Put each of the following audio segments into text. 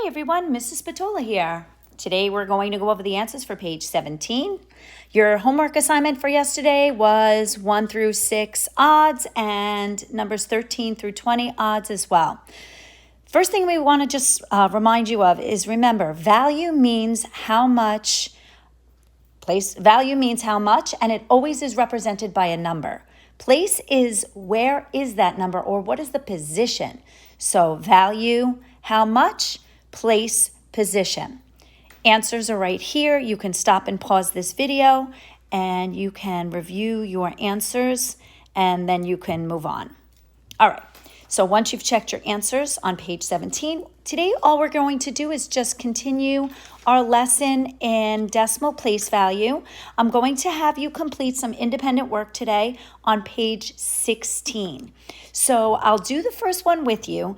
everyone, Mrs. Spatola here. Today we're going to go over the answers for page 17. Your homework assignment for yesterday was 1 through 6 odds and numbers 13 through 20 odds as well. First thing we want to just remind you of is remember, value means how much, value means how much, and it always is represented by a number. Place is where is that number, or what is the position? So value, how much, place, position. Answers are right here. You can stop and pause this video and you can review your answers and then you can move on. All right. So once you've checked your answers on page 17, today all we're going to do is just continue our lesson in decimal place value. I'm going to have you complete some independent work today on page 16. So I'll do the first one with you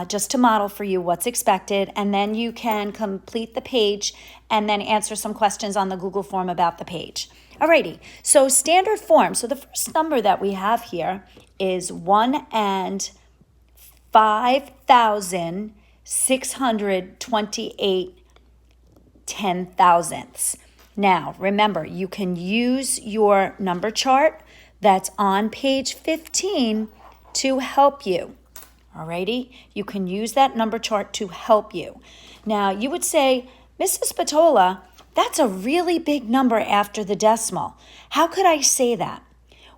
just to model for you what's expected, and then you can complete the page and then answer some questions on the Google form about the page. Alrighty, so standard form. So the first number that we have here is 1 and 5,628 10,000ths. Now, remember, you can use your number chart that's on page 15 to help you. Alrighty, you can use that number chart to help you. Now, you would say, Mrs. Spatola, that's a really big number after the decimal. How could I say that?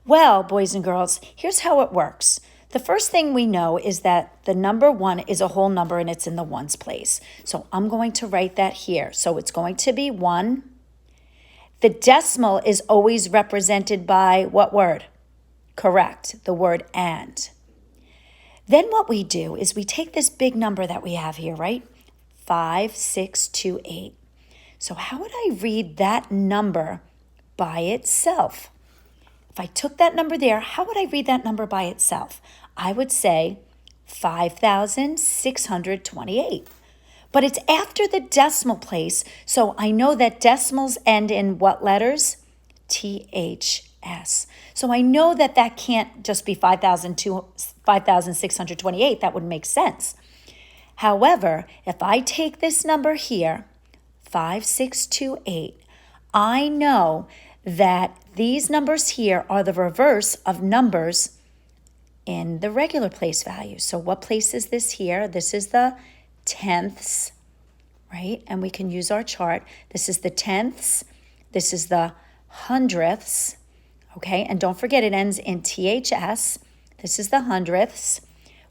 Well, boys and girls, here's how it works. The first thing we know is that the number 1 is a whole number and it's in the ones place. So I'm going to write that here. So it's going to be 1. The decimal is always represented by what word? Correct, the word and. Then what we do is we take this big number that we have here, right? 5,628. So how would I read that number by itself? If I took that number there, how would I read that number by itself? I would say 5,628. But it's after the decimal place, so I know that decimals end in what letters? THS. So I know that that can't just be 5,628. That wouldn't make sense. However, if I take this number here, 5628, I know that these numbers here are the reverse of numbers in the regular place value. So what place is this here? This is the tenths, right? And we can use our chart. This is the tenths. This is the hundredths, okay? And don't forget it ends in THS. This is the hundredths.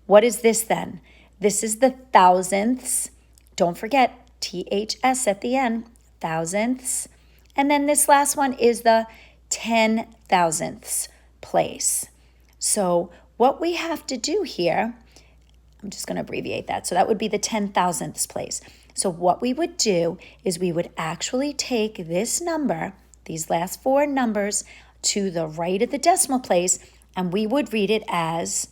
What is this then? This is the thousandths. Don't forget THS at the end, thousandths. And then this last one is the 10,000ths place. So what we have to do here, I'm just going to abbreviate that. So that would be the 10,000ths place. So what we would do is we would actually take this number, these last 4 numbers, to the right of the decimal place, and we would read it as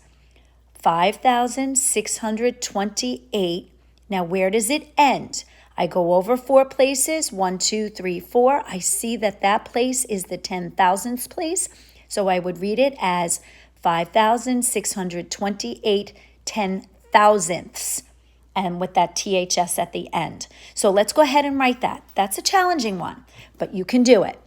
5,628. Now, where does it end? I go over 4 places, 1, 2, 3, 4. I see that that place is the 10,000ths place. So I would read it as 5,628 10,000ths, and with that THS at the end. So let's go ahead and write that. That's a challenging one, but you can do it.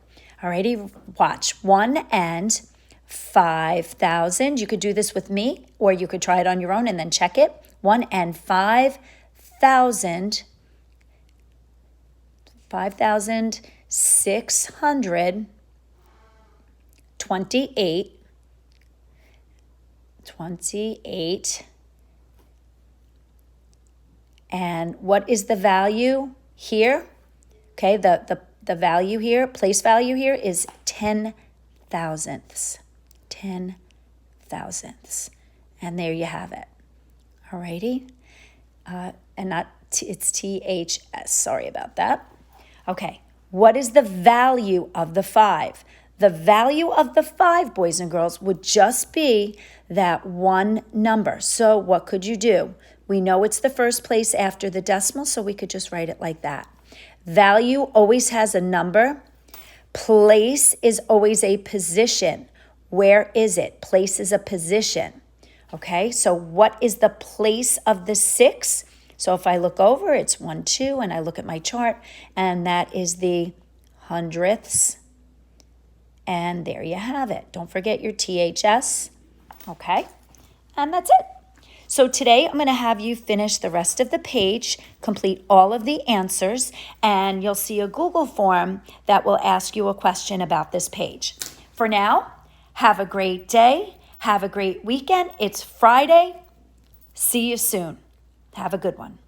Alrighty, watch. 1 and 5,000. You could do this with me, or you could try it on your own and then check it. 1 and 5,628 28. And what is the value here? Okay, the value here, place value here is 10,000ths. 10,000ths. And there you have it. Alrighty. And not, it's THS. Sorry about that. Okay, what is the value of the 5? The value of the 5, boys and girls, would just be that one number. So what could you do? We know it's the first place after the decimal, so we could just write it like that. Value always has a number. Place is always a position. Where is it? Place is a position. Okay, so what is the place of the 6? So if I look over, it's 1, 2, and I look at my chart, and that is the hundredths. And there you have it. Don't forget your THS. Okay, and that's it. So today I'm going to have you finish the rest of the page, complete all of the answers, and you'll see a Google form that will ask you a question about this page. For now, have a great day. Have a great weekend. It's Friday. See you soon. Have a good one.